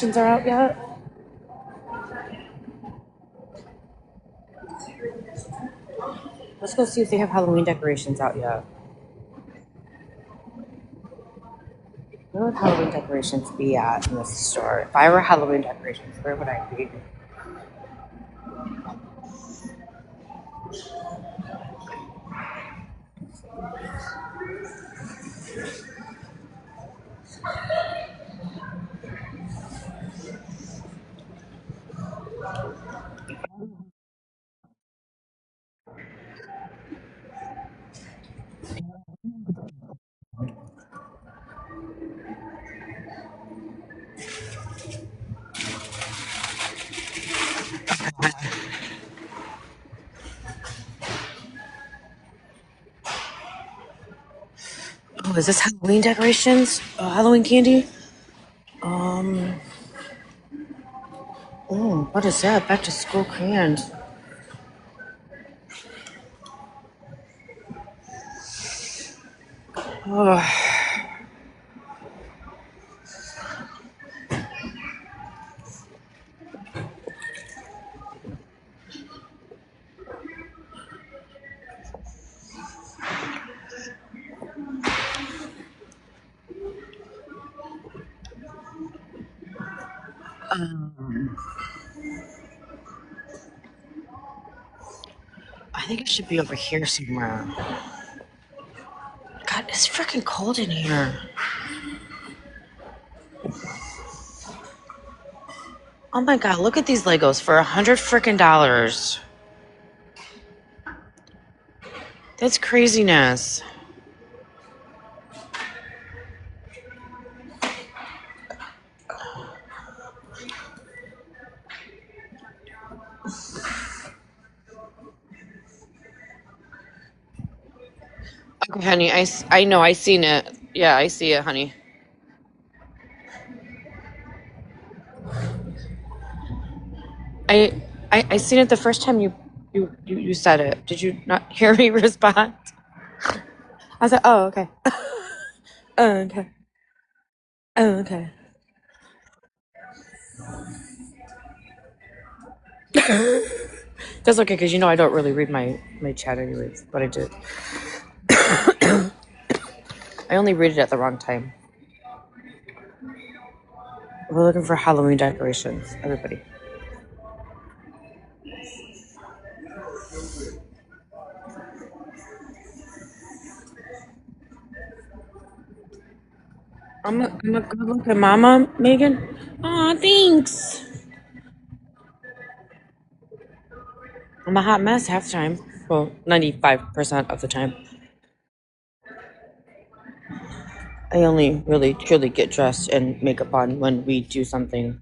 Are out yet? Let's go see if they have Halloween decorations out yet. Where would Halloween decorations be at in this store? If I were Halloween decorations, where would I be? Oh, is this Halloween decorations? Halloween candy? Um, oh, what is that? Back to school crayons. Oh, I think it should be over here somewhere. God, it's freaking cold in here. Oh my God, look at these Legos for $100 freaking. That's craziness. Okay, honey, I know, I seen it. Yeah, I see it, honey. I I seen it the first time you said it. Did you not hear me respond? I said, "Oh, okay." Oh, okay. Oh, okay. That's okay, because I don't really read my chat anyways, but I did. I only read it at the wrong time. We're looking for Halloween decorations, everybody. I'm a good looking mama, Megan. Aw, thanks. I'm a hot mess half the time. Well, 95% of the time. I only really truly get dressed and makeup on when we do something.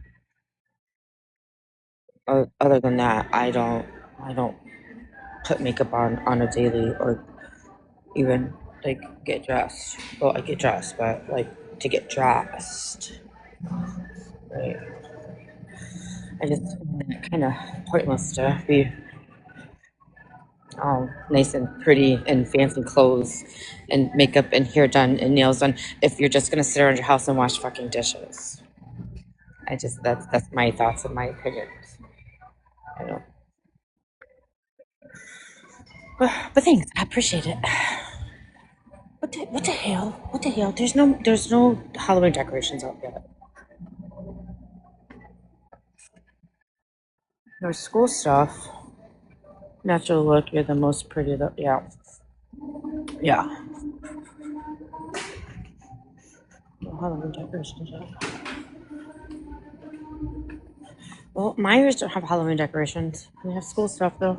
Other than that, I don't put makeup on a daily or even like get dressed. Well, I get dressed, but like to get dressed, right? I just find it kind of pointless to be all nice and pretty and fancy clothes and makeup and hair done and nails done if you're just gonna sit around your house and wash fucking dishes. That's my thoughts and my opinions. I don't. But thanks, I appreciate it. What the hell? What the hell? There's no Halloween decorations out yet. There's school stuff. Natural look, you're the most pretty. Yeah, yeah. No Halloween decorations yet. Well, Myers don't have Halloween decorations. They have school stuff though.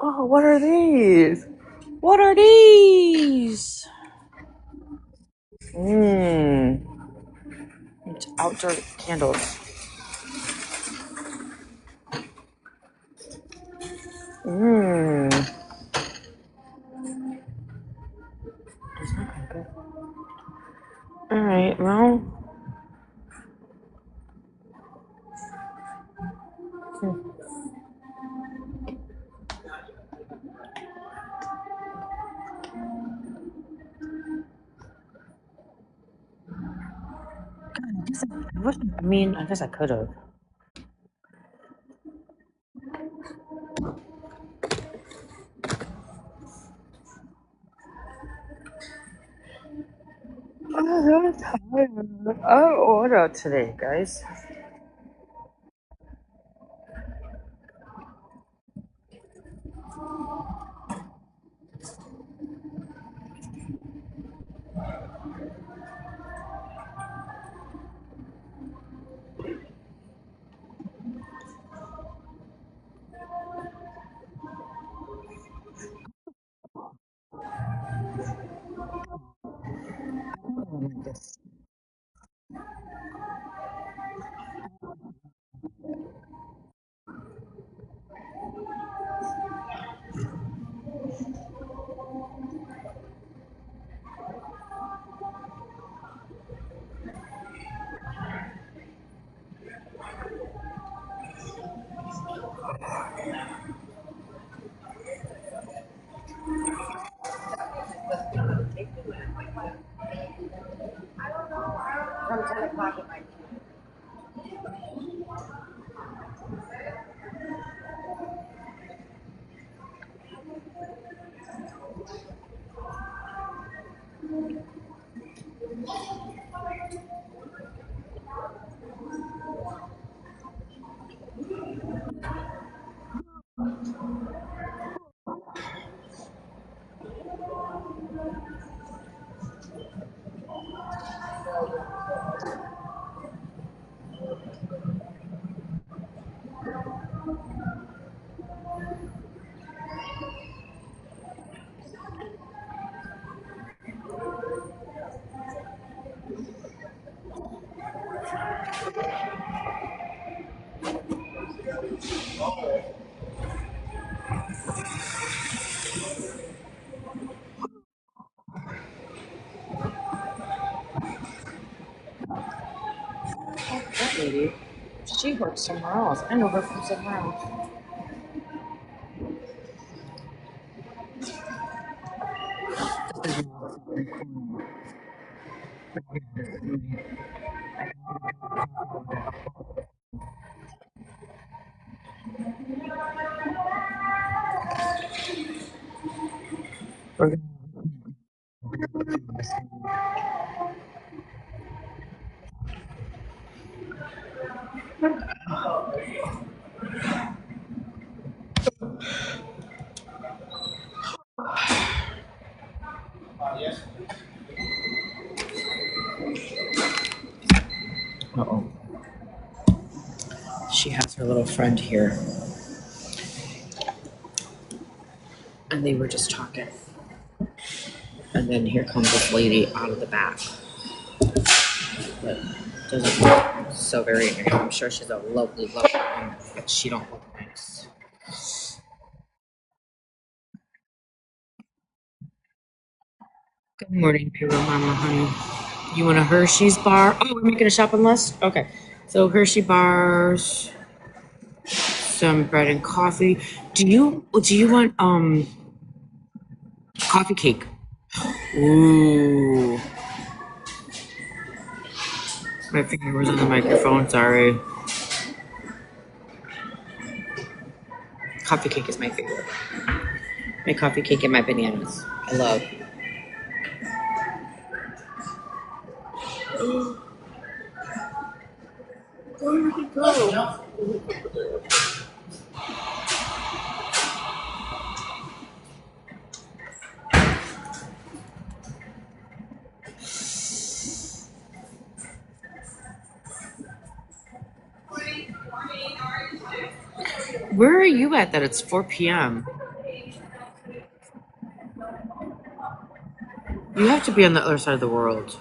Oh, what are these? What are these? Mmm. It's outdoor candles. Mmm. All right. Well. I mean, I guess I could have. I'm tired. Oh, what out today, guys? That lady, she works somewhere else. I know her from somewhere else. Uh-oh. She has her little friend here, and they were just talking. And then here comes this lady out of the back. But doesn't look so very nice. I'm sure she's a lovely woman, but she don't look nice. Good morning, Pure Mama, honey. You want a Hershey's bar? Oh, we're making a shopping list? Okay. So Hershey bars, some bread and coffee. Do you want coffee cake? Ooh. My finger was on the microphone, sorry. Coffee cake is my favorite. My coffee cake and my bananas. I love. Where are you at that it's 4 p.m.? You have to be on the other side of the world.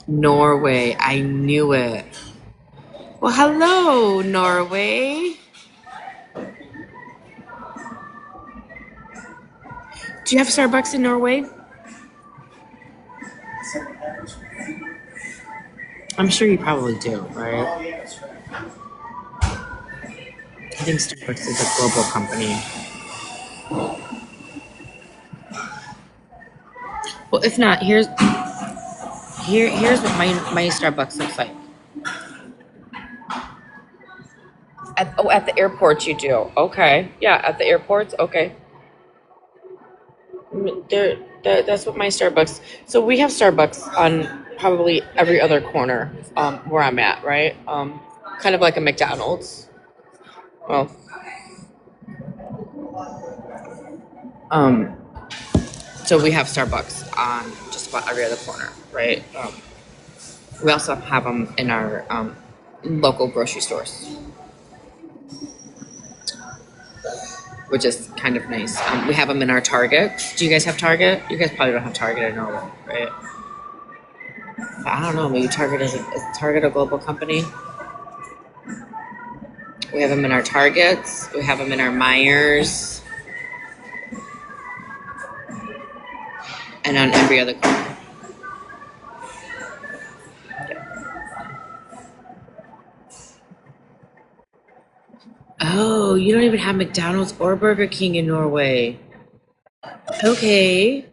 Norway. I knew it. Well, hello, Norway. Do you have Starbucks in Norway? I'm sure you probably do, right? I think Starbucks is a global company. Well, if not, here's what my Starbucks looks like. At the airports you do. Okay. Yeah, at the airports. Okay. That's what my Starbucks. So we have Starbucks on probably every other corner where I'm at, right? Kind of like a McDonald's. Well, um, so we have Starbucks on just about every other corner, right? We also have them in our local grocery stores, which is kind of nice. We have them in our Target. Do you guys have Target? You guys probably don't have Target in Norway, right? I don't know. Maybe Target is Target a global company? We have them in our Targets. We have them in our Myers, and on every other corner. Oh, you don't even have McDonald's or Burger King in Norway. Okay,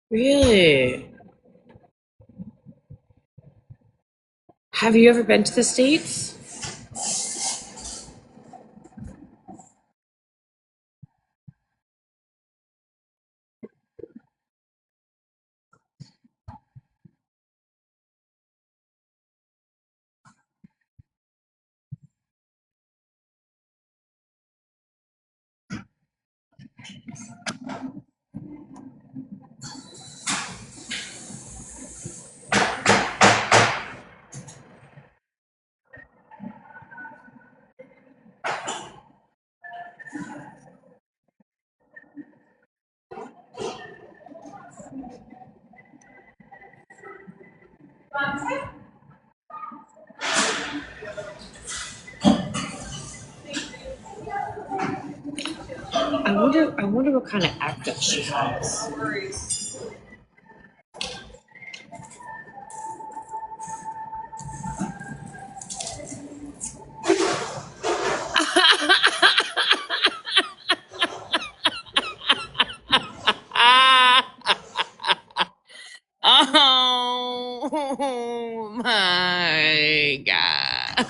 really? Have you ever been to the States? I wonder what kind of accent she has. Oh my god.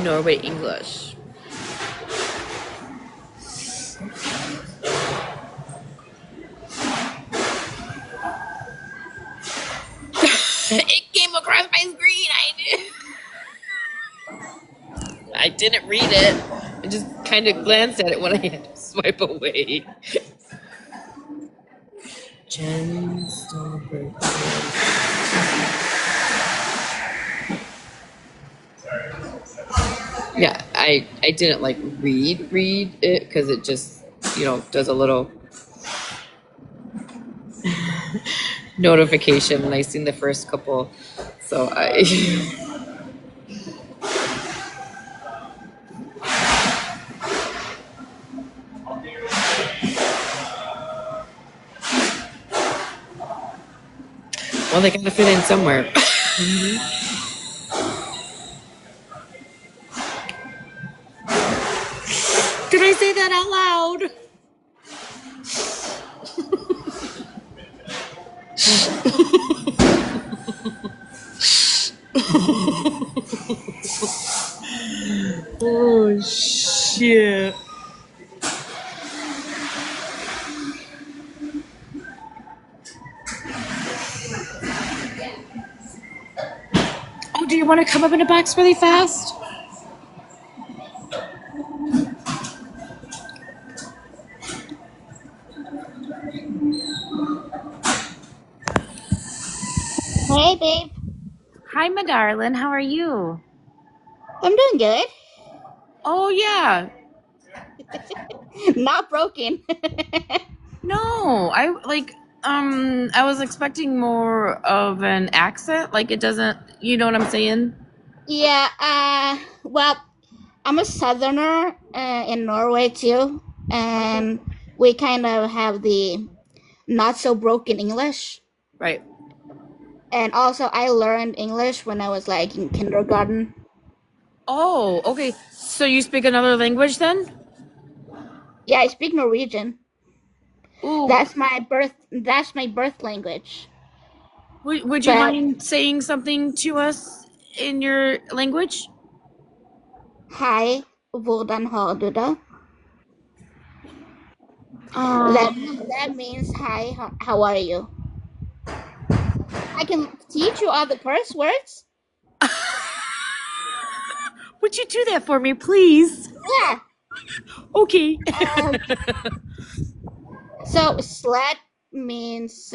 Norway English. It came across my screen. I didn't read it. I just kind of glanced at it when I had to swipe away. Jen Stolberg. Yeah, I didn't like read it because it just does a little notification and I seen the first couple, so I well they gotta fit in somewhere. Did I say that out loud? Oh shit. Oh, do you want to come up in a box really fast? Hey, babe. Hi, my darling. How are you? I'm doing good. Oh yeah. Not broken. No, I was expecting more of an accent. Like it doesn't, you know what I'm saying? Yeah, well, I'm a southerner in Norway too, and we kind of have the not so broken English. Right. And also, I learned English when I was like in kindergarten. Oh, okay. So you speak another language then? Yeah, I speak Norwegian. Ooh, That's my birth language. would you But mind saying something to us in your language? hi, hvordan har du det? That Um, that means hi. How are you? I can teach you all the curse words. would you do that for me, please? Yeah. Okay. Um, so slat means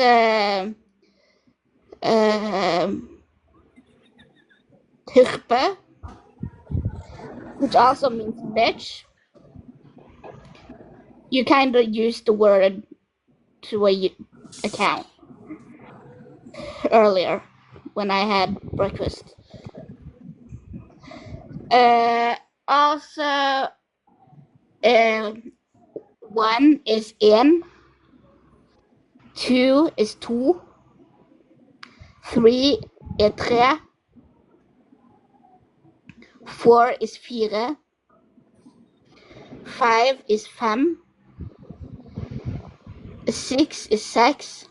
hurpe, which also means bitch. You kind of use the word to a account earlier when I had breakfast. Uh, also, uh, one is in, two is to, three is tre, four is fire, five is fem, six is sex.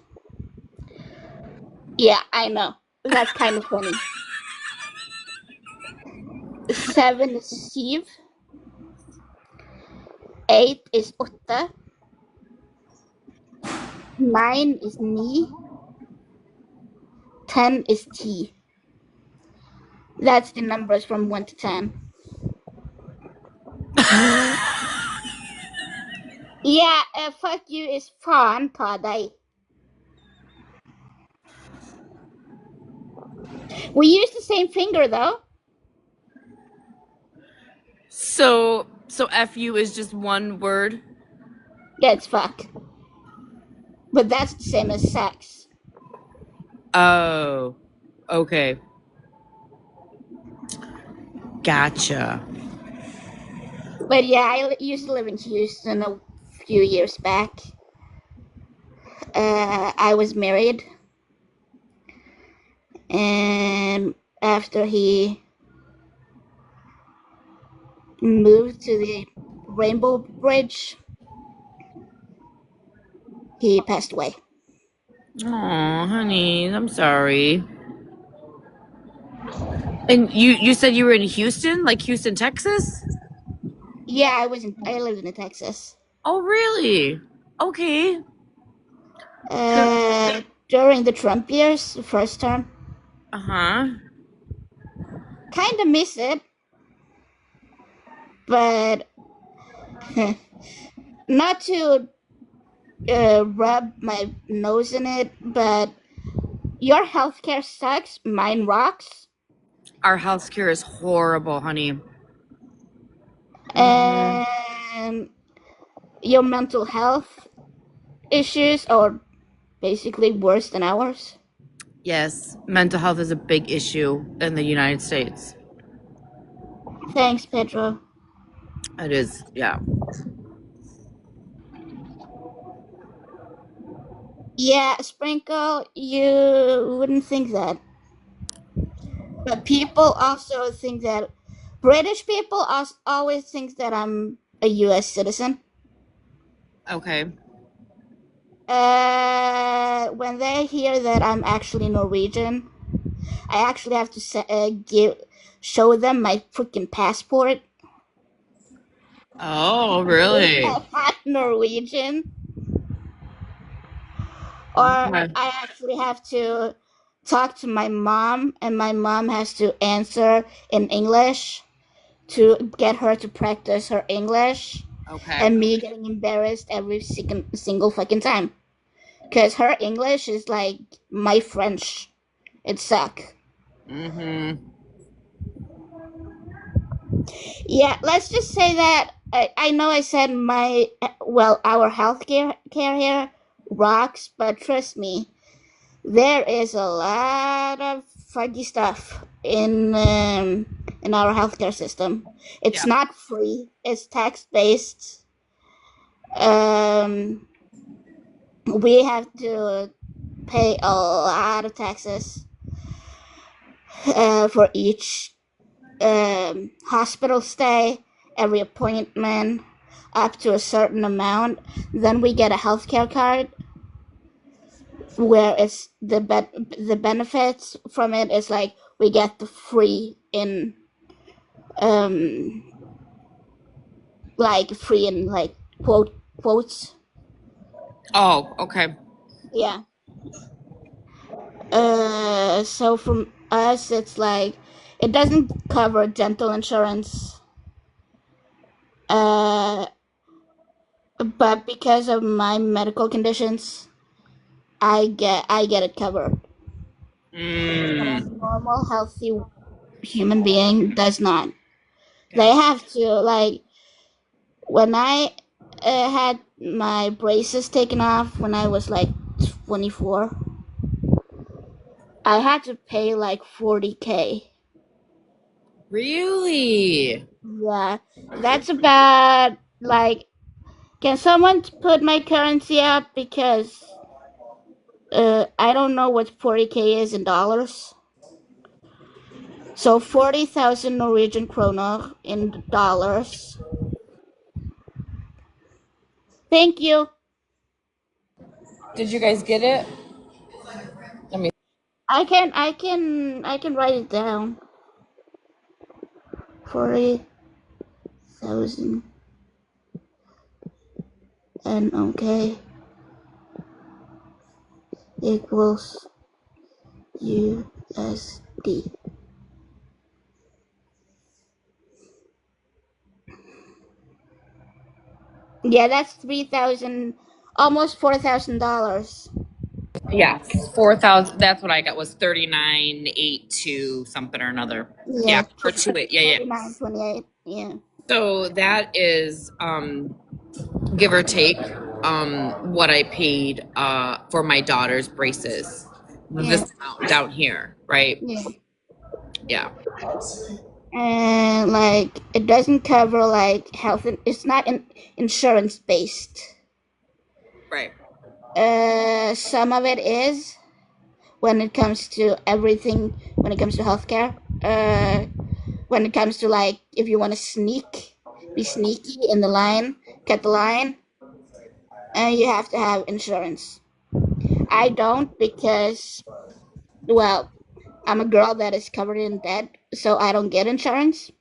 Yeah, I know. That's kind of funny. Seven is syv, eight is åtte, nine is ni, 10 is t. That's the numbers from 1 to 10. Yeah, fuck you is faen ta deg. We use the same finger though. So fu is just one word. Yeah, it's fuck. But that's the same as sex. Oh, okay. Gotcha. But yeah, I used to live in Houston a few years back. I was married. And after he moved to the Rainbow Bridge, he passed away. Oh, honey, I'm sorry. And you said you were in Houston, like Houston, Texas? Yeah, I lived in Texas. Oh, really? Okay. During the Trump years, the first term. Uh-huh. Kind of miss it, but not to rub my nose in it, but your healthcare sucks. Mine rocks. Our healthcare is horrible, honey. Mhm. And your mental health issues are basically worse than ours. Yes, mental health is a big issue in the United States. Thanks, Pedro. It is, yeah. Yeah, Sprinkle, you wouldn't think that. But people also think that British people always think that I'm a US citizen. Okay. When they hear that I'm actually Norwegian, I actually have to show them my freaking passport. Oh, really? I'm not Norwegian, or Okay. I actually have to talk to my mom, and my mom has to answer in English to get her to practice her English, Okay. and me getting embarrassed every single fucking time. Because her English is like my French. It suck. Mm-hmm. Yeah, let's just say that I know I said our healthcare here rocks, but trust me, there is a lot of fudgy stuff in our healthcare system. It's Yeah. not free. It's tax based. We have to pay a lot of taxes. for each hospital stay, every appointment, up to a certain amount. Then we get a healthcare card where it's the benefits from it is like we get the free in um free in quotes. Oh, okay. Yeah. So from us, it's like it doesn't cover dental insurance. Uh, but because of my medical conditions, I get it covered. But a Mm. normal, healthy human being does not. They have to like when I had my braces taken off when I was like 24. I had to pay like 40K. Really? Yeah, that's about like. Can someone put my currency up because I don't know what 40K is in dollars. So 40,000 Norwegian kroner in dollars. Thank you. Did you guys get it? Let me. I can write it down. 40,000 and okay equals USD. Yeah, that's 3,000, almost $4,000. Yes, 4,000. That's what I got was 3982 something or another. Yeah, Yeah, for two. Yeah, yeah. 39.28. Yeah. So that is give or take what I paid for my daughter's braces. Yeah. This amount down here, right? Yeah. Yeah. And like it doesn't cover like health. It's not insurance based. Right. Some of it is when it comes to everything. When it comes to healthcare. When it comes to like if you want to be sneaky in the line, cut the line, and you have to have insurance. I don't because well, I'm a girl that is covered in debt, so I don't get insurance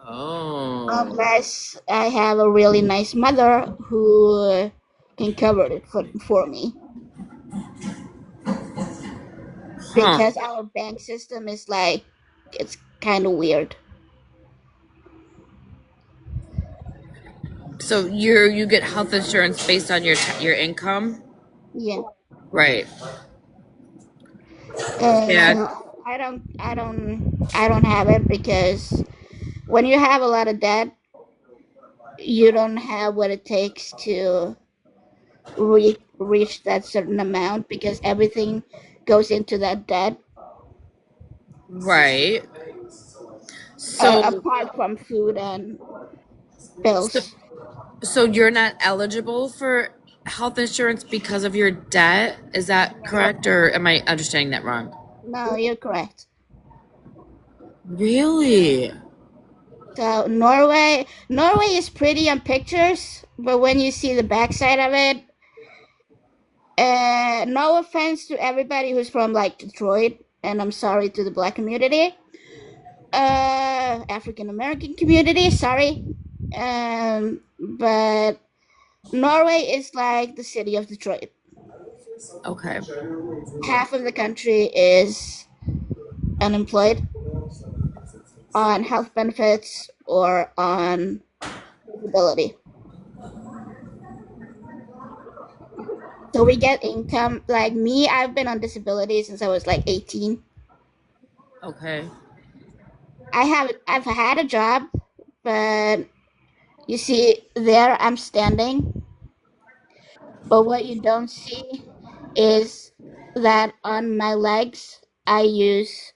Oh. unless I have a really nice mother who can cover it for me. Huh. Because our bank system is like it's kind of weird. So you get health insurance based on your income? Yeah. Right. Yeah. And I don't have it because when you have a lot of debt, you don't have what it takes to reach that certain amount because everything goes into that debt Right. So apart from food and so bills. so you're not eligible for health insurance because of your debt? Is that correct or am I understanding that wrong? No, you're correct. Really? So Norway is pretty on pictures, but when you see the backside of it, no offense to everybody who's from like Detroit, and I'm sorry to the black community, African American community, sorry, but Norway is like the city of Detroit. Okay. Half of the country is unemployed on health benefits or on disability. So we get income. Like me, I've been on disability since I was like 18. Okay. I've had a job, but you see there I'm standing. But what you don't see is that on my legs I use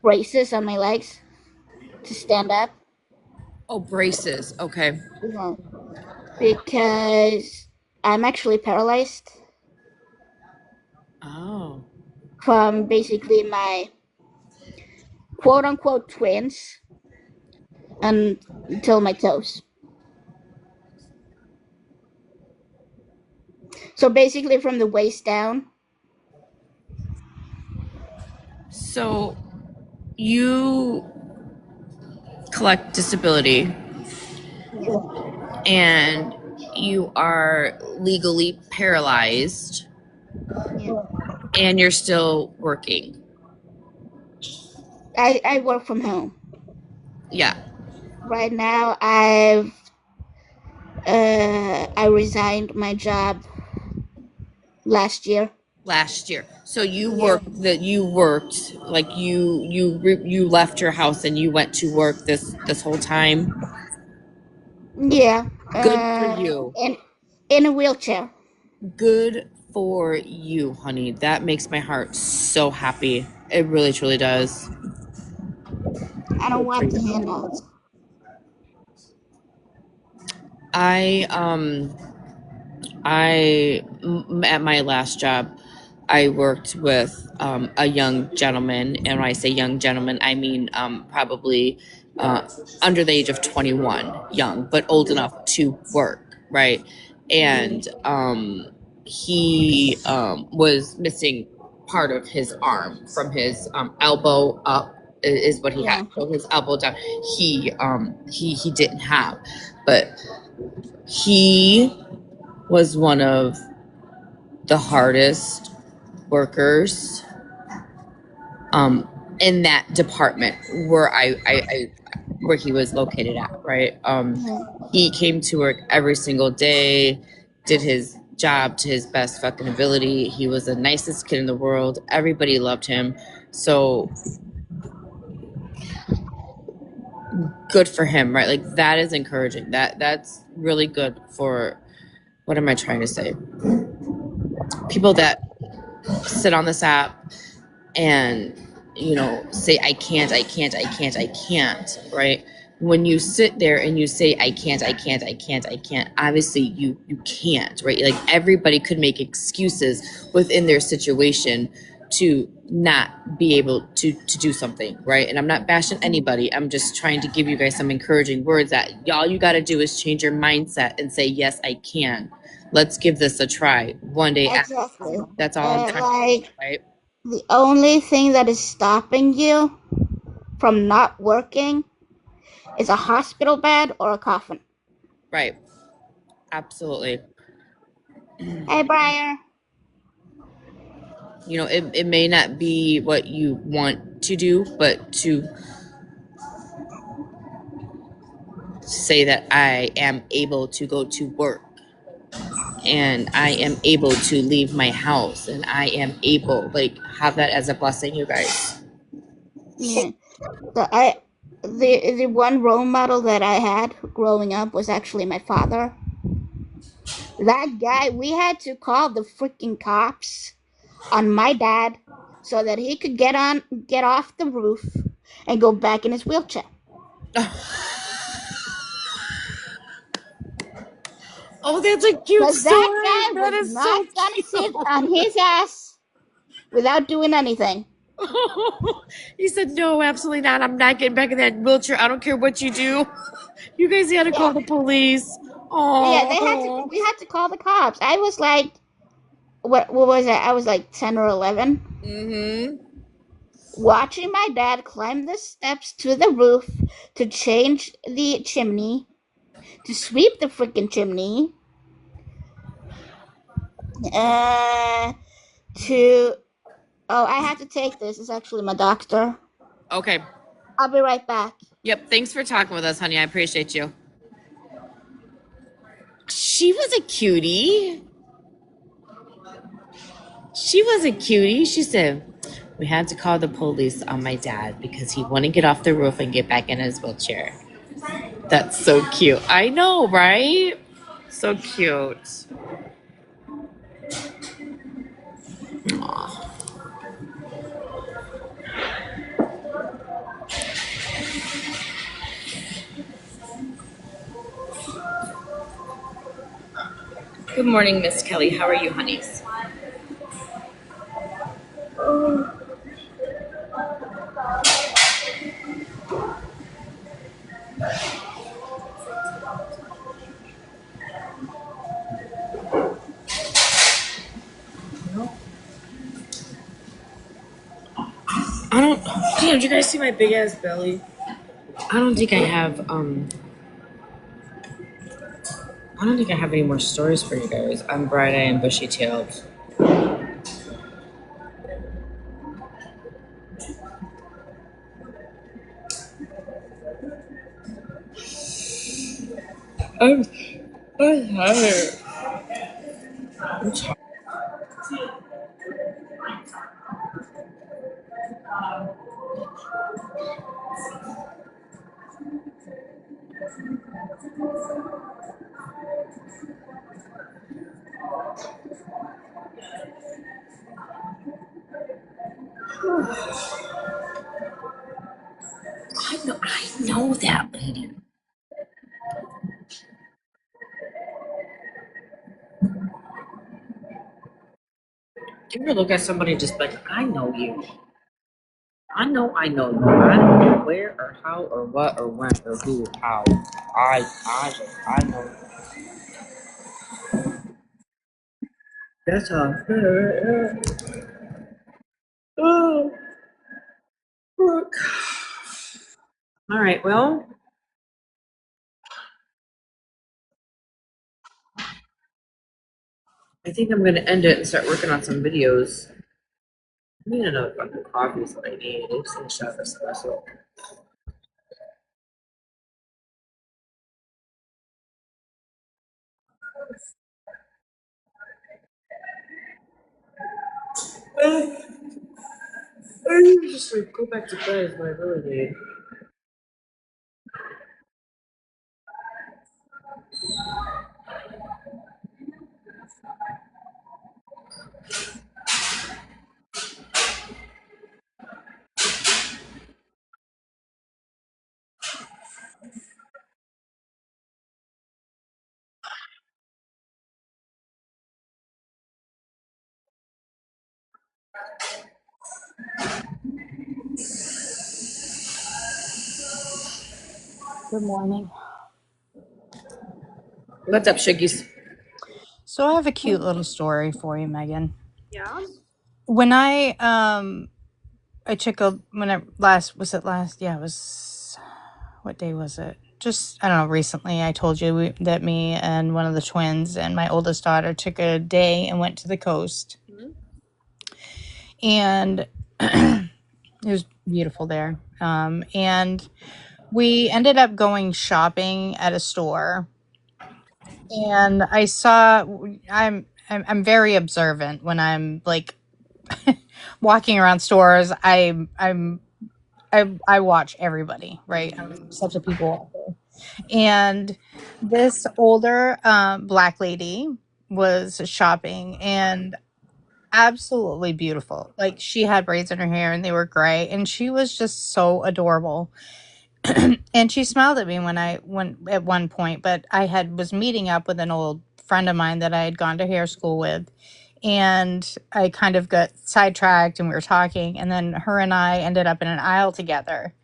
braces on my legs to stand up. Oh, braces. Okay. Yeah. Because I'm actually paralyzed. Oh. from basically my quote unquote twins until my toes. So basically from the waist down. So you collect disability Yeah. and you are legally paralyzed Yeah. and you're still working. I work from home. Yeah, Right now I resigned my job last year. last year. So Yeah. you worked like you left your house and you went to work this whole time. Yeah. Good for you. In a wheelchair. Good for you, honey. That makes my heart so happy. It really truly does. I don't Good for want the you. handouts. I at my last job, I worked with a young gentleman, and when I say young gentleman, I mean probably uh, under the age of 21, young but old enough to work, right? And he was missing part of his arm from his elbow up is what he had. Yeah. So his elbow down, he didn't have, but he was one of the hardest workers in that department where I where he was located at, right? Yeah. He came to work every single day, did his job to his best fucking ability. He was the nicest kid in the world. Everybody loved him. So good for him, right? Like that is encouraging. That's really good for what am I trying to say? People that sit on this app and say I can't, right? When you sit there and you say I can't, obviously you can't, right? Like everybody could make excuses within their situation to not be able to do something, right? And I'm not bashing anybody. I'm just trying to give you guys some encouraging words that all you got to do is change your mindset and say yes I can. Let's give this a try one day at a Exactly. time. That's all I'm trying to do, Like right? the only thing that is stopping you from not working is a hospital bed or a coffin. Right. Absolutely. Hey, Briar. It may not be what you want to do, but to say that I am able to go to work and I am able to leave my house and I am able, like, have that as a blessing, you guys. Yeah. The one role model that I had growing up was actually my father. That guy, we had to call the freaking cops on my dad so that he could get off the roof and go back in his wheelchair. Oh, that's a cute Because that story. guy That was is so not gonna sit cute. on his ass without doing anything. He said, no, absolutely not. I'm not getting back in that wheelchair. I don't care what you do. You guys had to call Yeah, the police. yeah. Oh. We had to call the cops. I was like, what was it? I was like 10 or 11. Mm-hmm. Watching my dad climb the steps to the roof to change the chimney, to sweep the freaking chimney, uh, to. Oh, I had to take this. It's actually my doctor. Okay. I'll be right back. Yep. Thanks for talking with us, honey. I appreciate you. She was a cutie. She was a cutie. She said, we had to call the police on my dad because he wouldn't get off the roof and get back in his wheelchair. That's so cute. I know, right? So cute. Aw. Good morning, Miss Kelly. How are you, honeys? I don't. Damn, did you guys see my big ass belly? I don't think I have. I don't think I have any more stories for you guys. I'm bright eyed and bushy tailed. I'm, I'm tired. I'm tired. I know that lady. You ever look at somebody just like, I know you. I know you. I don't know where or how or what or when or who or how. I know. That's all. Oh, fuck. All right, well, I think I'm going to end it and start working on some videos. I need another fucking coffee is what I need. I just need a shot of espresso. I need to just like go back to bed is what I really need. Good morning. What's up, Shiggies? So I have a cute little story for you, Megan. Yeah. When I took a when I last was it last? Yeah, it was. What day was it? Just I don't know. Recently, I told you that me and one of the twins and my oldest daughter took a day and went to the coast, and it was beautiful there. And we ended up going shopping at a store, and I saw. I'm very observant when I'm like walking around stores. I watch everybody, right? I'm such a people watcher. And this older black lady was shopping and absolutely beautiful. Like she had braids in her hair and they were gray, and she was just so adorable. And she smiled at me when I went at one point, but I had was meeting up with an old friend of mine that I had gone to hair school with, and I kind of got sidetracked and we were talking, and then her and I ended up in an aisle together.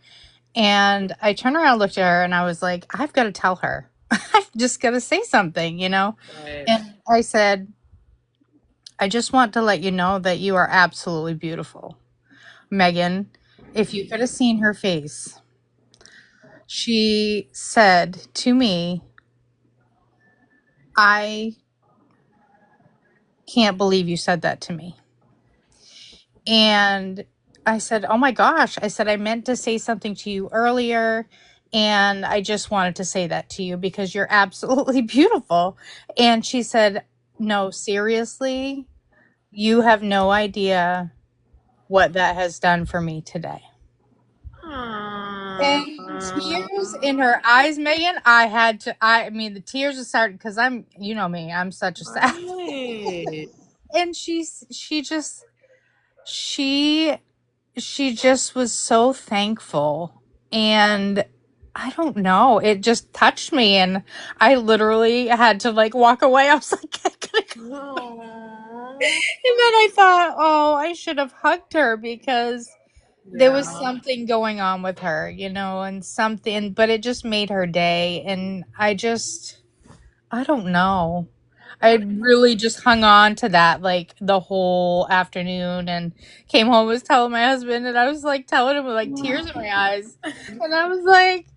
And I turned around, looked at her, and I was like, I've got to tell her. I've just got to say something, you know? Right. And I said, I just want to let you know that you are absolutely beautiful. Megan, if you could have seen her face, she said to me, I can't believe you said that to me. And I said, oh my gosh. I said, I meant to say something to you earlier. And I just wanted to say that to you because you're absolutely beautiful. And she said, no, seriously, you have no idea what that has done for me today. And tears in her eyes, Megan. I mean, the tears are starting because you know me, I'm such a sad. Right. And she she just was so thankful, and I don't know, it just touched me, and I literally had to like walk away. I was like, I gotta go. And then I thought, oh, I should have hugged her because there was Yeah. something going on with her, you know, and something, but it just made her day. And I don't know. I really just hung on to that like the whole afternoon and came home, was telling my husband, and I was like telling him with like tears in my eyes. And I was like,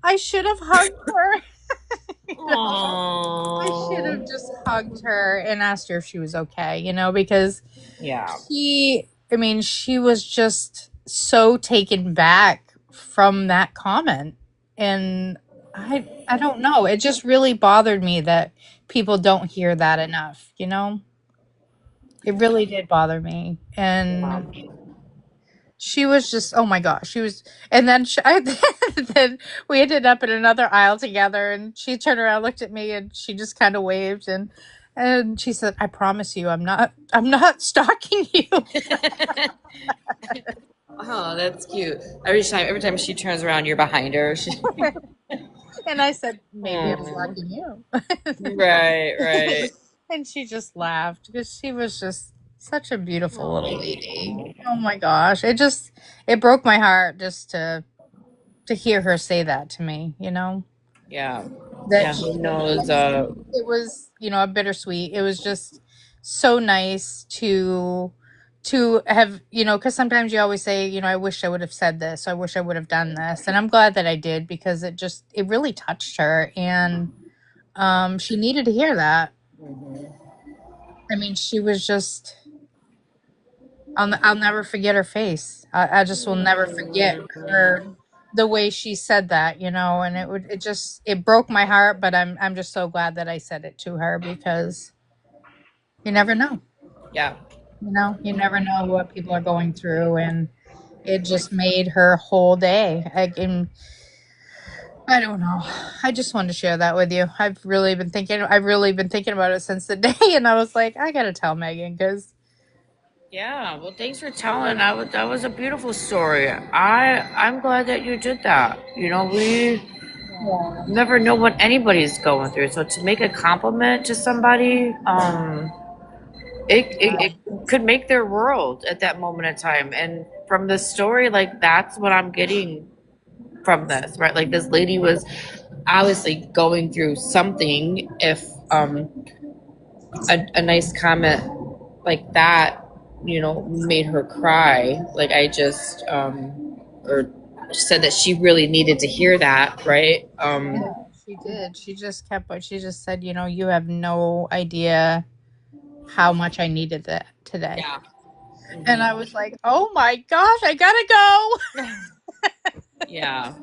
I should have hugged her. You know? I should have Aww. just hugged her and asked her if she was okay, because Yeah. she was just so taken back from that comment. And I don't know. It just really bothered me that people don't hear that enough. It really did bother me. Yeah. And she was just, oh my gosh, she was, and then then we ended up in another aisle together, and she turned around, looked at me, and she just kind of waved, and she said, "I promise you, I'm not stalking you." Oh, that's cute. Every time she turns around, you're behind her. And I said, "Maybe I'm Aw. stalking you." Right, right. And she just laughed because she was just such a beautiful little lady. Aw. Oh my gosh, it broke my heart just to hear her say that to me. Yeah. That Yeah, she, who knows? it was a bittersweet. It was just so nice to have, because sometimes you always say, I wish I would have said this, I wish I would have done this, and I'm glad that I did, because it really touched her. And she needed to hear that. Mhm. I mean, she was just, I'll never forget her face. I just will never forget her, the way she said that. And it broke my heart, but I'm just so glad that I said it to her, because you never know. Yeah. You never know what people are going through, and it just made her whole day. I don't know. I just wanted to share that with you. I've really been thinking about it since the day, and I was like, I gotta tell Megan, because Yeah. Well, thanks for telling. That was a beautiful story. I'm glad that you did that. We yeah, never know what anybody's going through. So to make a compliment to somebody, it could make their world at that moment in time. And from the story, like that's what I'm getting from this, right? Like this lady was obviously going through something. If a nice comment like that, made her cry. Like I just or said that she really needed to hear that, right? yeah, she did. She just said, you have no idea how much I needed that today. Yeah. And I Mhm. was like, oh my gosh, I gotta go. Yeah.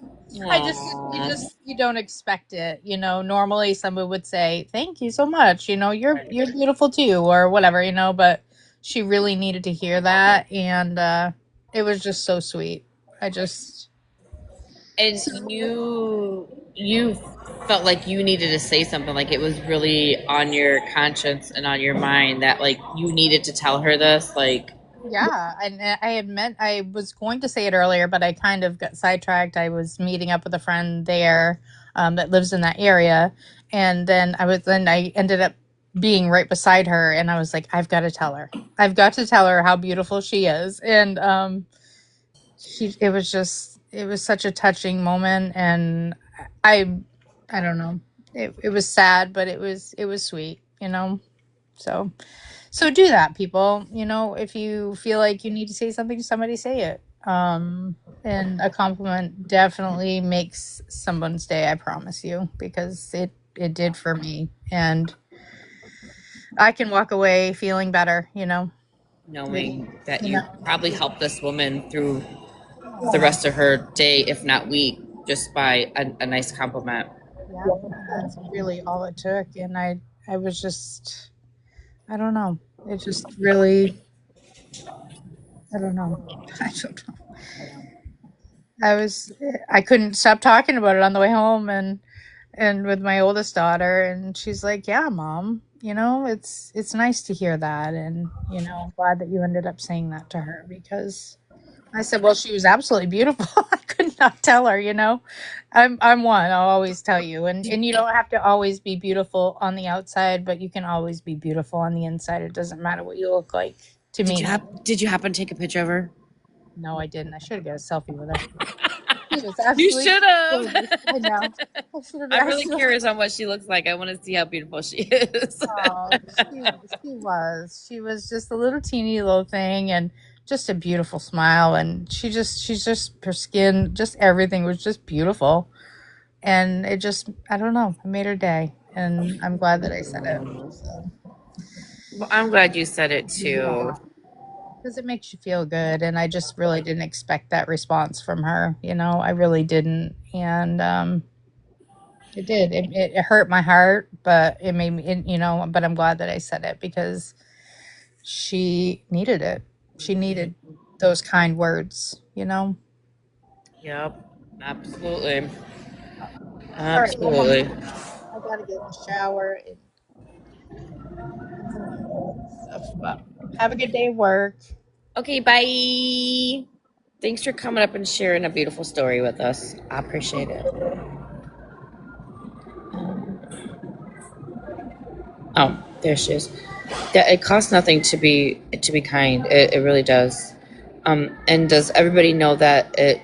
I just Aww. you don't expect it. Normally someone would say, thank you so much. You're beautiful too, or whatever. But she really needed to hear that. And it was just so sweet. I just, And you felt like you needed to say something, like it was really on your conscience and on your mind that like you needed to tell her this, like yeah. And I was going to say it earlier, but I kind of got sidetracked. I was meeting up with a friend there, that lives in that area. And then I ended up being right beside her, and I was like, I've got to tell her. I've got to tell her how beautiful she is. And it was such a touching moment. And I I don't know. It was sad, but it was sweet. So do that, people. If you feel like you need to say something to somebody, say it. And a compliment definitely makes someone's day, I promise you, because it did for me. And I can walk away feeling better. It, knowing that you you know, probably helped this woman through the yeah, rest of her day, if not week, just by a nice compliment. yeah. And that's really all it took. And I was just, I don't know. It just really, I don't know. I don't know. I couldn't stop talking about it on the way home, and with my oldest daughter, and she's like, "Yeah, mom, it's nice to hear that." And I'm glad that you ended up saying that to her, because I said, "Well, she was absolutely beautiful." I could not tell her. I'm one. I'll always tell you, and you don't have to always be beautiful on the outside, but you can always be beautiful on the inside. It doesn't matter what you look like to Did you me. have did you happen to take a picture of her? No, I didn't. I should have got a selfie with her. She was You absolutely should have. gorgeous. I know. I should have I'm really asked her. curious on what she looks like. I want to see how beautiful she is. Oh, she was. She was just a little teeny little thing and just a beautiful smile. And she's just, her skin, just everything was just beautiful. And it just, I don't know, it made her day. And I'm glad that I said it. So, Well, I'm glad you said it too. because it makes you feel good. And I just really didn't expect that response from her. You know, I really didn't. And, it did. It hurt my heart, but it made me, but I'm glad that I said it because she needed it. She needed those kind words, you know? Yep, absolutely. All right, well, honey, Absolutely. I gotta get in the shower and stuff. But have a good day at work. Okay, bye. Thanks for coming up and sharing a beautiful story with us. I appreciate it. Oh, there she is. Yeah, it costs nothing to be kind. It really does. And does everybody know that it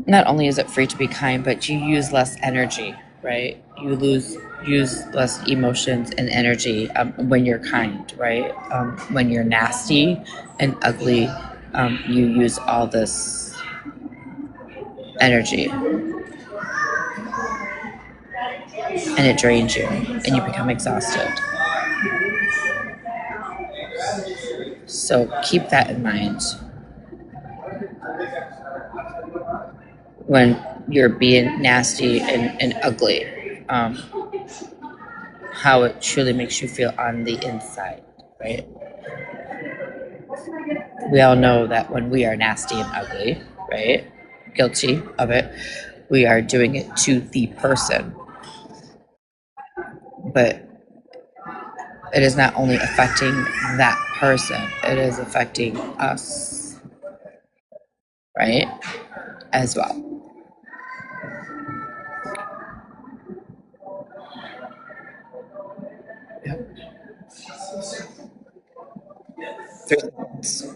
not only is it free to be kind, but you use less energy, right? You use less emotions and energy when you're kind, right? When you're nasty and ugly, you use all this energy and it drains you and you become exhausted. So keep that in mind when you're being nasty and ugly, how it truly makes you feel on the inside, right? We all know that when we are nasty and ugly, right? Guilty of it, we are doing it to the person. But it is not only affecting that person, it is affecting us, right? As well. Yep. 3 minutes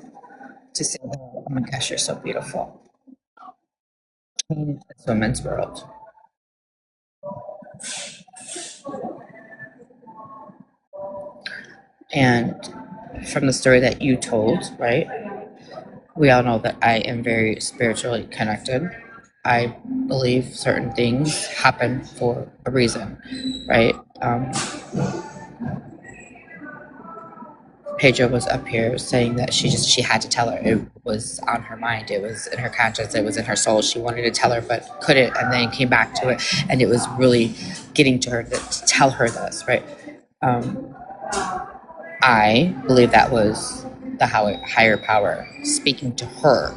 to say, oh my gosh, you're so beautiful. In this woman's world. And from the story that you told, right? We all know that I am very spiritually connected. I believe certain things happen for a reason, right? Pedro was up here saying that she had to tell her. It was on her mind. It was in her conscience. It was in her soul. She wanted to tell her, but couldn't, and then came back to it. And it was really getting to her to tell her this, right? I believe that was the higher power speaking to her,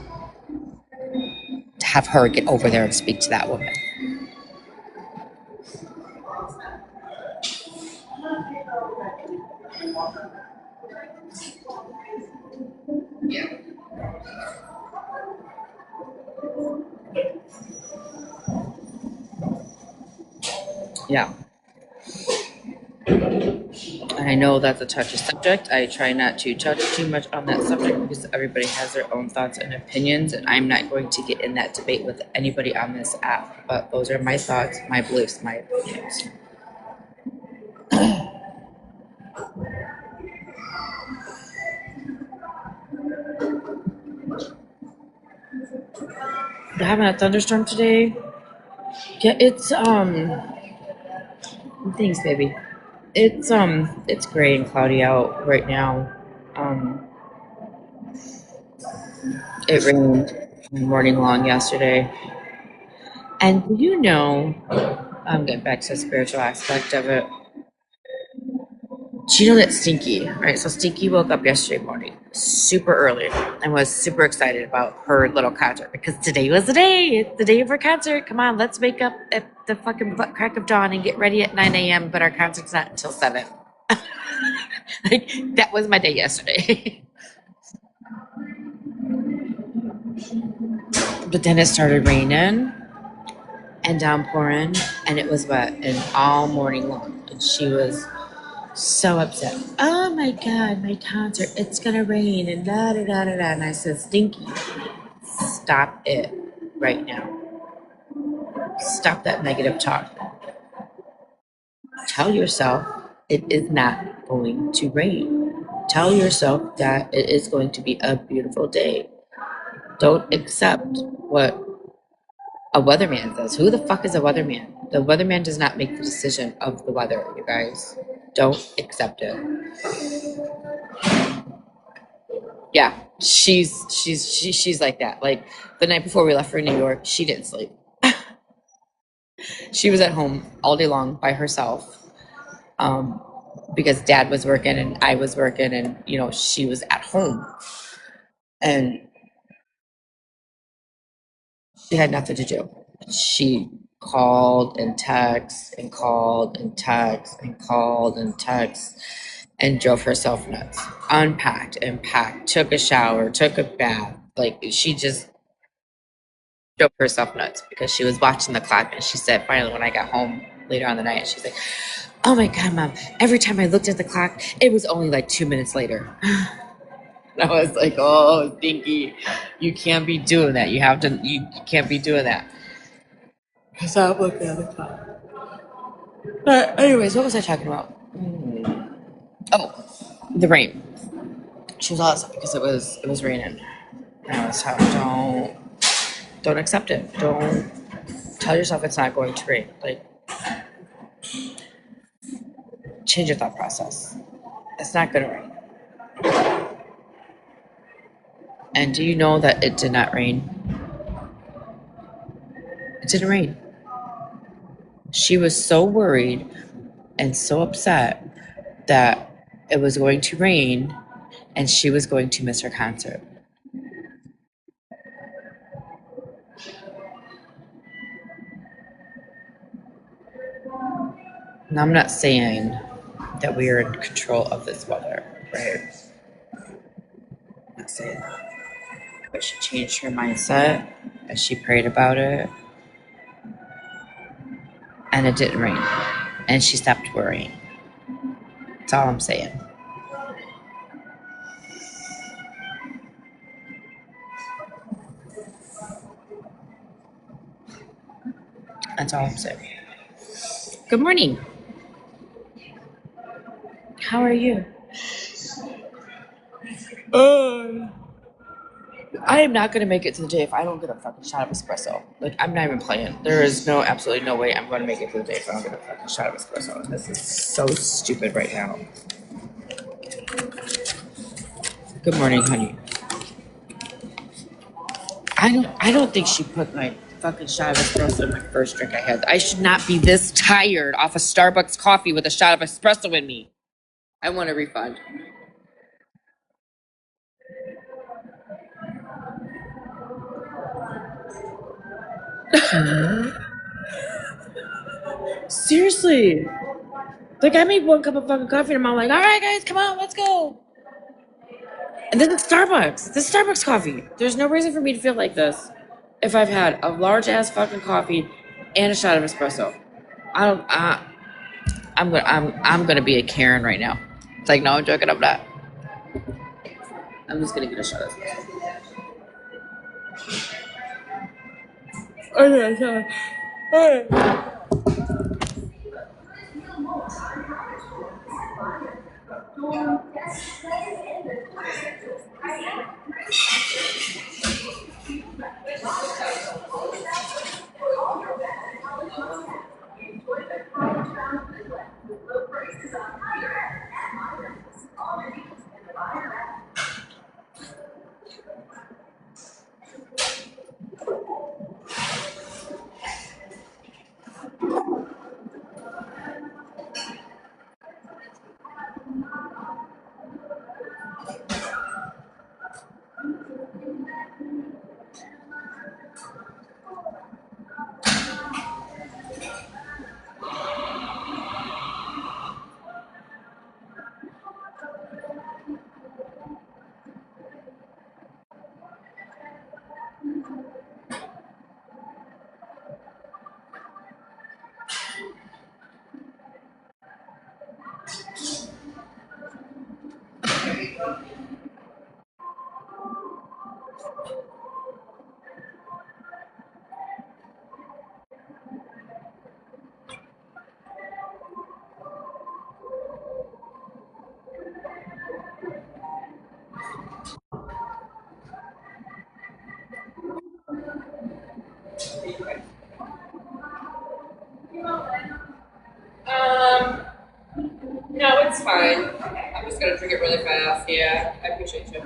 to have her get over there and speak to that woman. Yeah. And I know that's a touchy subject. I try not to touch too much on that subject because everybody has their own thoughts and opinions, and I'm not going to get in that debate with anybody on this app. But those are my thoughts, my beliefs, my opinions. We're having a thunderstorm today. Yeah, it's thanks, baby. It's gray and cloudy out right now. It rained morning long yesterday. And do you know, I'm getting back to the spiritual aspect of it. Do you know that Stinky, right? So Stinky woke up yesterday morning super early and was super excited about her little concert because today was the day. It's the day of her concert. Come on, let's wake up at the fucking butt crack of dawn and get ready at 9 a.m., but our concert's not until 7. Like, that was my day yesterday. But then it started raining and downpouring, and it was wet and all morning long. And she was so upset. Oh my God, my concert, it's gonna rain and da da da da da. And I said, Stinky, stop it right now. Stop that negative talk. Tell yourself it is not going to rain. Tell yourself that it is going to be a beautiful day. Don't accept what a weatherman says. Who the fuck is a weatherman? The weatherman does not make the decision of the weather, you guys. Don't accept it. Yeah, she's like that. Like the night before we left for New York, she didn't sleep. She was at home all day long by herself. Because dad was working and I was working, and she was at home, and she had nothing to do. She called and texted and called and texted and called and texted and drove herself nuts. Unpacked and packed, took a shower, took a bath. Like she just drove herself nuts because she was watching the clock, and she said finally when I got home later on the night, she's like, oh my God, Mom, every time I looked at the clock, it was only like 2 minutes later. I was like, oh, Stinky, you can't be doing that. You can't be doing that. Because I'm looking at the clock. But anyways, what was I talking about? Oh, the rain. She was all upset because it was raining. And I was telling, don't accept it. Don't tell yourself it's not going to rain. Like, change your thought process. It's not going to rain. And do you know that it did not rain? It didn't rain. She was so worried and so upset that it was going to rain and she was going to miss her concert. And I'm not saying that we are in control of this weather, right? I'm not saying that. But she changed her mindset as she prayed about it, and it didn't rain. And she stopped worrying. That's all I'm saying. That's all I'm saying. Good morning. How are you? I am not going to make it to the day if I don't get a fucking shot of espresso. Like, I'm not even playing. There is absolutely no way I'm going to make it to the day if I don't get a fucking shot of espresso. This is so stupid right now. Good morning, honey. I don't think she put my fucking shot of espresso in my first drink I had. I should not be this tired off a Starbucks coffee with a shot of espresso in me. I want a refund. Seriously. Like, I made one cup of fucking coffee and I'm like, all right, guys, come on, let's go. And then it's Starbucks. This is Starbucks coffee. There's no reason for me to feel like this if I've had a large ass fucking coffee and a shot of espresso. I'm gonna be a Karen right now. It's like, no, I'm joking, I'm not. I'm just gonna get a shot of espresso. Okay. All right. No, it's fine. I'm just gonna drink it really fast. Yeah, I appreciate you.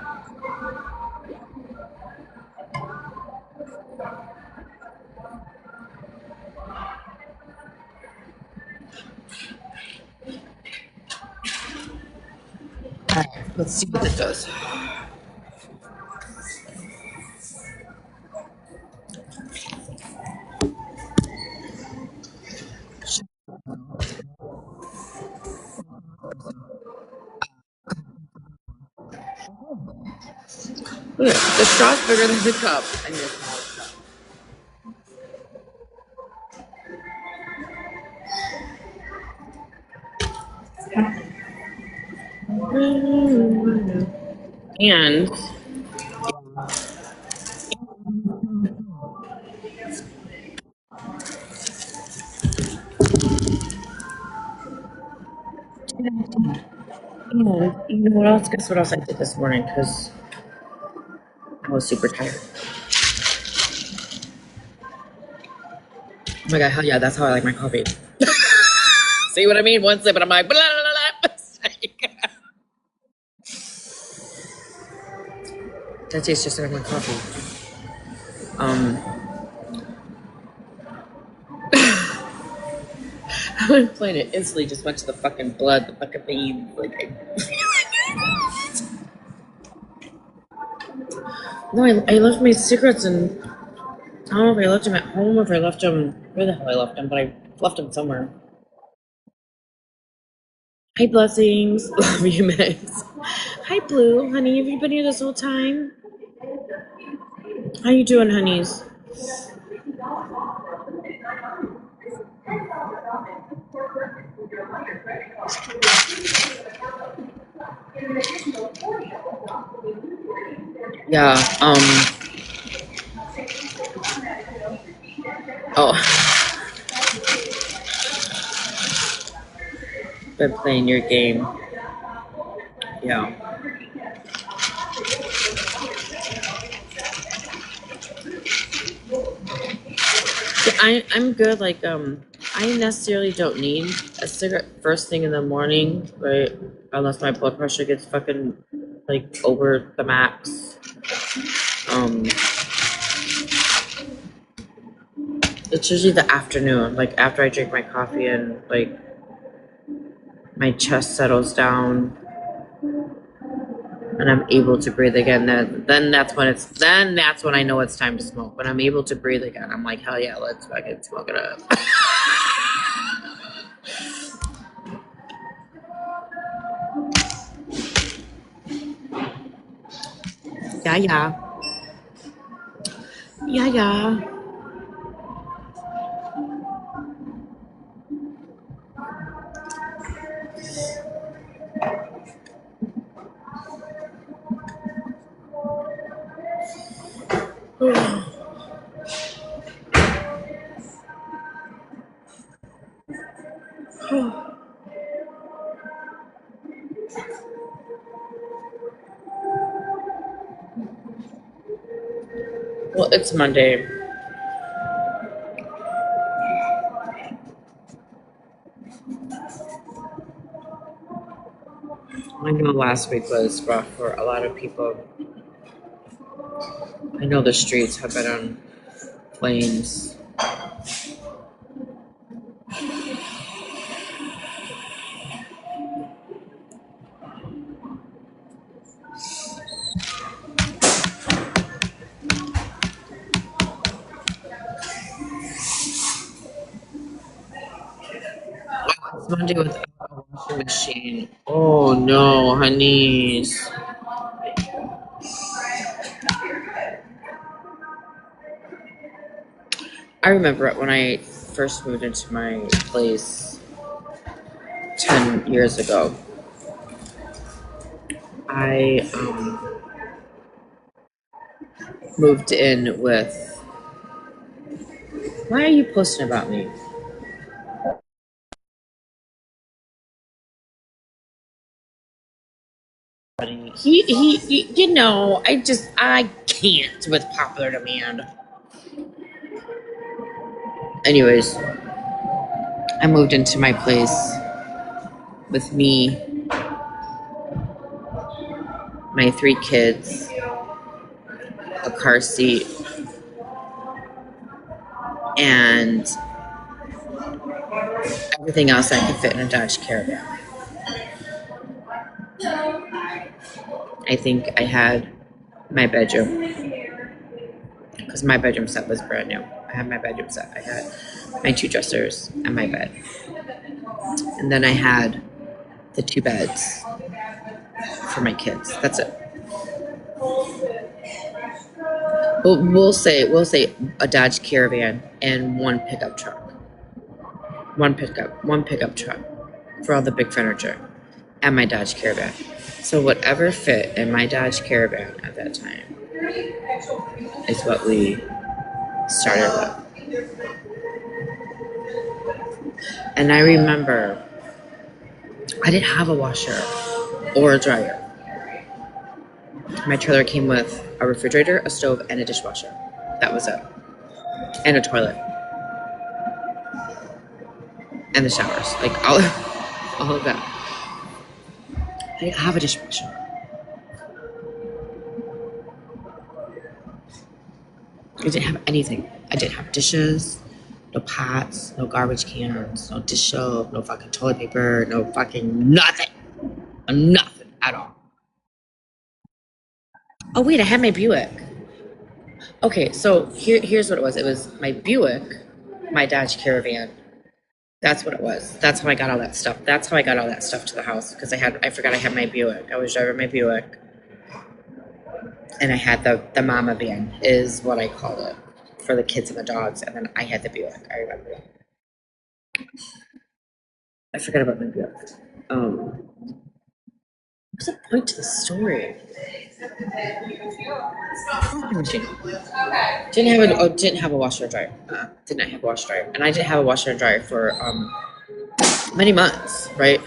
Alright, let's see what it does. Look, the straw's bigger than the cup. I need a smaller cup. And you know what else? Guess what else I did this morning? Because I was super tired. Oh my god, hell yeah, that's how I like my coffee. See what I mean? One sip and I'm like, blah, blah, blah, blah. That tastes just like my coffee. I'm playing it instantly just went to the fucking blood, the fucking veins. Like, no, I left my cigarettes and I don't know if I left them at home or if I left them, where the hell I left them, but I left them somewhere. Hi, Blessings. Love you, Max. Hi, Blue. Honey, have you been here this whole time? How you doing, honeys? Yeah, oh, been playing your game. Yeah. I'm good. Like, I necessarily don't need a cigarette first thing in the morning, right? Unless my blood pressure gets fucking like over the max. It's usually the afternoon, like after I drink my coffee and like my chest settles down and I'm able to breathe again. Then that's when I know it's time to smoke. When I'm able to breathe again, I'm like, hell yeah, let's fucking smoke it up. Yeah. Well, it's Monday. I know last week was rough for a lot of people. I know the streets have been on flames. It's Monday without a washing machine. Oh no, honeys. I remember when I first moved into my place 10 years ago. I moved in with. Why are you posting about me? He you know, I can't with popular demand. Anyways, I moved into my place with me, my 3 kids, a car seat, and everything else that could fit in a Dodge Caravan. I think I had my bedroom, because my bedroom set was brand new. I had my bedroom set. I had my 2 dressers and my bed. And then I had the 2 beds for my kids. That's it. We'll say a Dodge Caravan and 1 pickup truck. One pickup truck for all the big furniture and my Dodge Caravan. So whatever fit in my Dodge Caravan at that time is what we started with. And I remember I didn't have a washer or a dryer. My trailer came with a refrigerator, a stove, and a dishwasher. That was it. And a toilet. And the showers. Like all of that. I didn't have a dishwasher. I didn't have anything. I didn't have dishes, no pots, no garbage cans, no dish soap, no fucking toilet paper, no fucking nothing. Nothing at all. Oh wait, I had my Buick. Okay, so here's what it was. It was my Buick, my Dodge Caravan. That's what it was. That's how I got all that stuff. That's how I got all that stuff to the house, because I forgot I had my Buick. I was driving my Buick, and I had the mama van is what I called it for the kids and the dogs, and then I had the Buick. I remember that. I forgot about my Buick. What's the point to the story? Didn't have a washer and dryer. Did not have a washer and dryer, and I didn't have a washer and dryer for many months, right?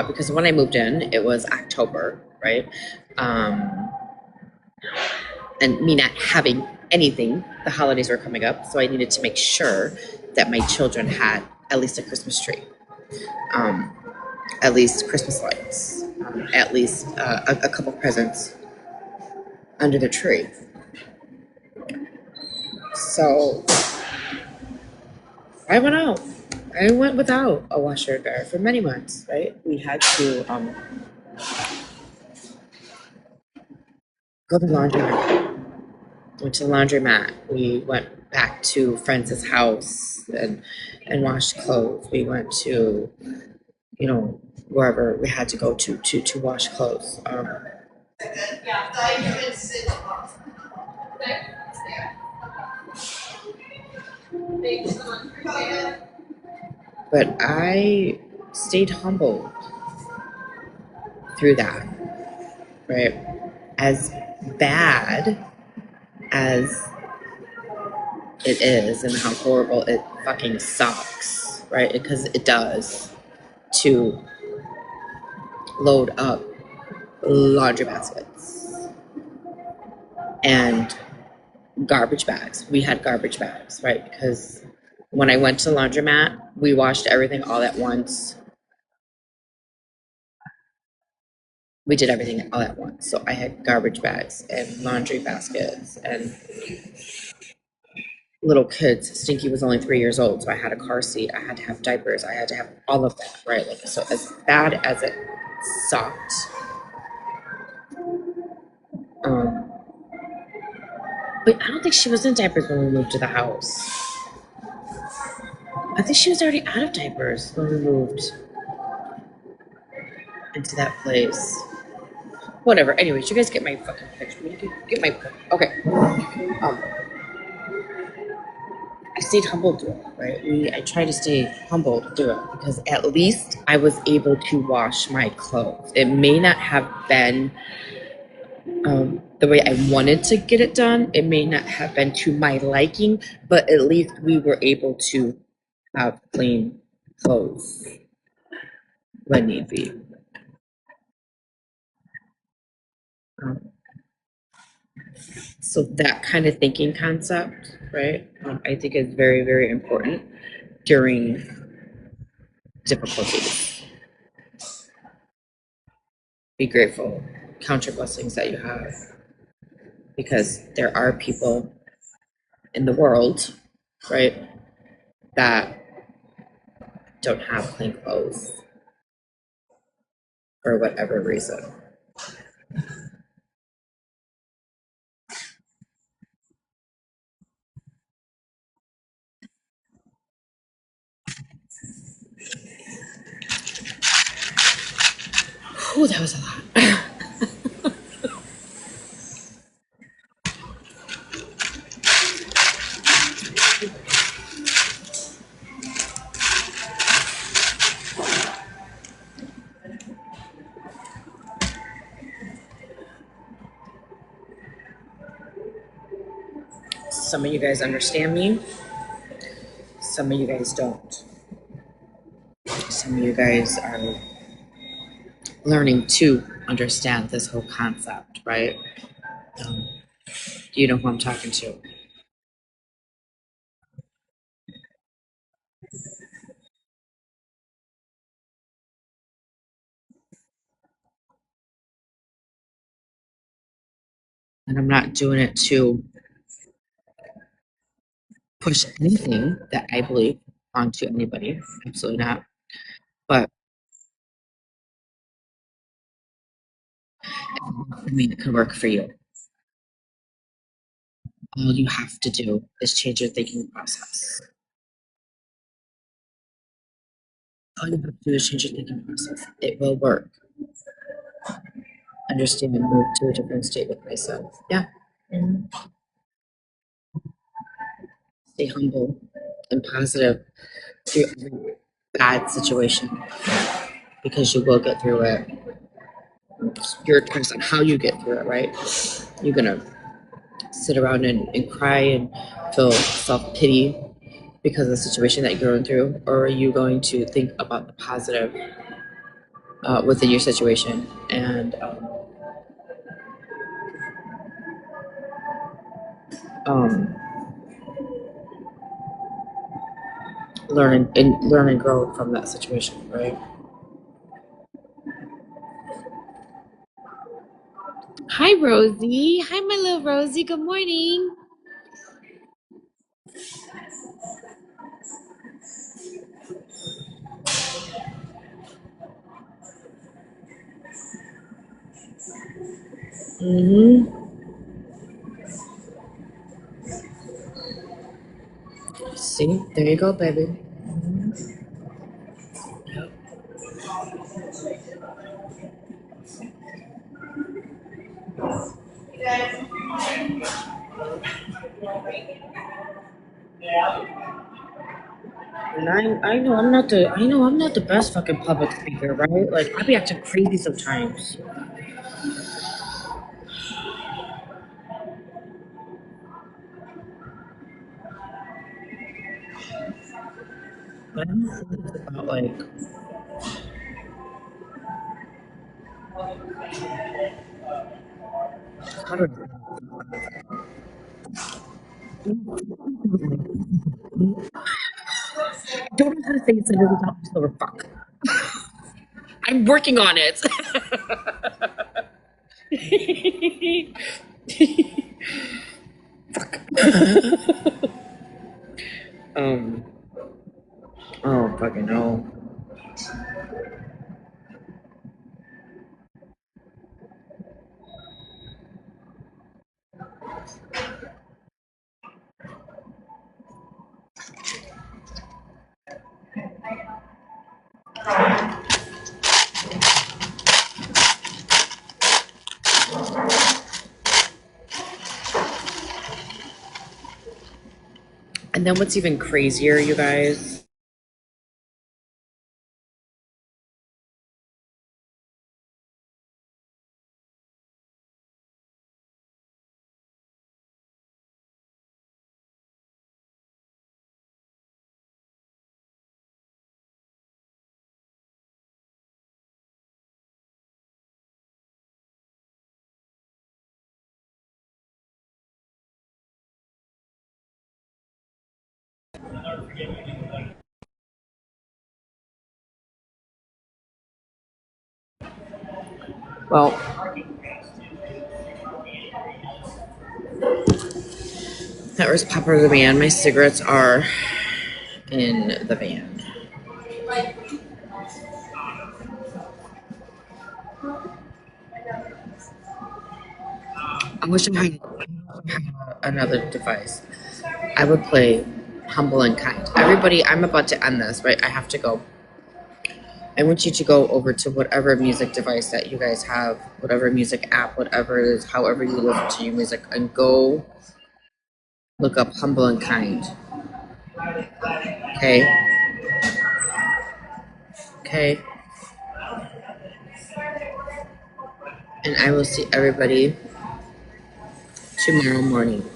Because when I moved in, it was October, right? And me not having anything, the holidays were coming up, so I needed to make sure that my children had at least a Christmas tree, at least Christmas lights, at least a couple presents under the tree. So I went out. I went without a washer and dryer for many months, right? We had to go to the laundromat. Went to the laundromat. We went back to friends' house and washed clothes. We went to, wherever we had to go to wash clothes. But I stayed humble through that, right? As bad as it is and how horrible it fucking sucks, right? Because it does, to load up laundry baskets and garbage bags. We had garbage bags, right? Because when I went to the laundromat, we washed everything all at once. We did everything all at once. So I had garbage bags and laundry baskets and little kids. Stinky was only 3 years old, so I had a car seat. I had to have diapers. I had to have all of that, right? Like, so as bad as it sucked, but I don't think she was in diapers when we moved to the house. I think she was already out of diapers when we moved into that place. Whatever. Anyways, you guys get my fucking picture. You get my okay. I stayed humble through it, right? I try to stay humble through it because at least I was able to wash my clothes. It may not have been the way I wanted to get it done. It may not have been to my liking, but at least we were able to have clean clothes when need be. So that kind of thinking concept, right? I think is very, very important during difficulties. Be grateful, count your blessings that you have, because there are people in the world, right, that don't have clean clothes for whatever reason. Oh, that was a lot. Some of you guys understand me. Some of you guys don't. Some of you guys are learning to understand this whole concept, right? You know who I'm talking to. And I'm not doing it to push anything that I believe onto anybody. Absolutely not. But I mean, it can work for you. All you have to do is change your thinking process. All you have to do is change your thinking process. It will work. Understand and move to a different state with myself. Yeah. Mhm. Stay humble and positive through every bad situation because you will get through it. Your depends on how you get through it, right? You're gonna sit around and cry and feel self-pity because of the situation that you're going through, or are you going to think about the positive within your situation and um, learn and grow from that situation, right? Hi, Rosie. Hi, my little Rosie. Good morning. See, there you go, baby. Yep. And I know I'm not the best fucking public speaker, right? Like I be acting crazy sometimes. But I'm think about like how to don't know how to say it so it doesn't sound so fuck. I'm working on it. Fuck. um. Oh fucking no. And And then what's even crazier, you guys? Well, that was Papa the van. My cigarettes are in the van. I wish I had another device. I would play Humble and Kind. Everybody, I'm about to end this, right? I have to go. I want you to go over to whatever music device that you guys have, whatever music app, whatever it is, however you listen to your music, and go look up Humble and Kind. Okay? Okay? And I will see everybody tomorrow morning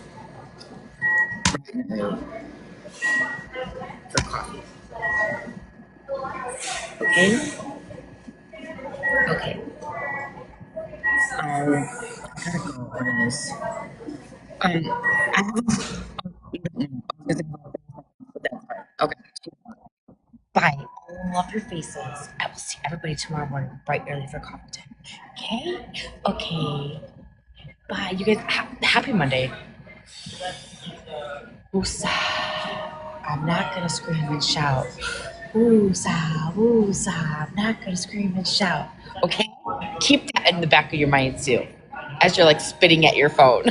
for coffee. Okay? Okay. I gotta go, guys. I have okay. Bye. I love your faces. I will see everybody tomorrow morning, bright early for coffee time. Okay? Okay. Bye. You guys, happy Monday. Woosah. I'm not gonna scream and shout. Woosah, woosah. I'm not gonna scream and shout. Okay? Keep that in the back of your mind too, as you're like spitting at your phone.